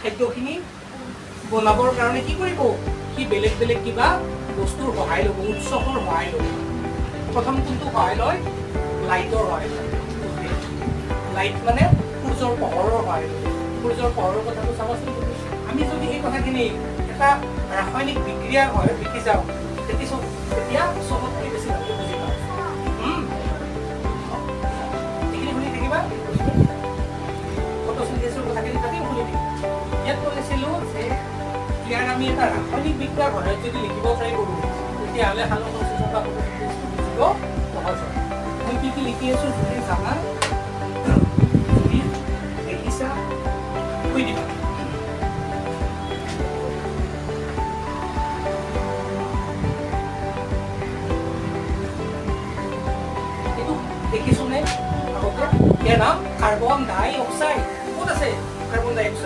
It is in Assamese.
খাদ্যখিনি বনাবৰ কাৰণে কি কৰিব সি বেলেগ বেলেগ কিবা বস্তুৰ সহায় ল'ব উৎসৰ সহায় ল'ব প্ৰথম কোনটো সহায় লয় লাইটৰ সহায় লয় লাইট মানে সূৰ্যৰ পোহৰৰ সহায় লয় সূৰ্যৰ পোহৰৰ কথাটো চাবচোন আমি যদি এই কথাখিনি এটা ৰাসায়নিক বিক্ৰিয়াৰ হয় লিখি যাওঁ তেতিয়া চবতকৈ বেছি ভালকৈ বুজি পাওঁ এইখিনি শুনি থাকিবা ফটোচিনথেসিসৰ কথাখিনি তাতে শুনি থাকিবা ইয়াত কৈছিলোঁ যে ইয়াৰ আমি এটা ৰাসায়নিক বিক্ৰিয়াৰ সহায়ত যদি লিখিব ট্ৰাই কৰোঁ তেতিয়াহ'লে সালোক সংশ্লেষণ বা ফটোচিনথেসিস বুজিব সহজ হয় মই কি লিখি আছোঁ যদি জানা যদি দেখিছা কৈ দিবা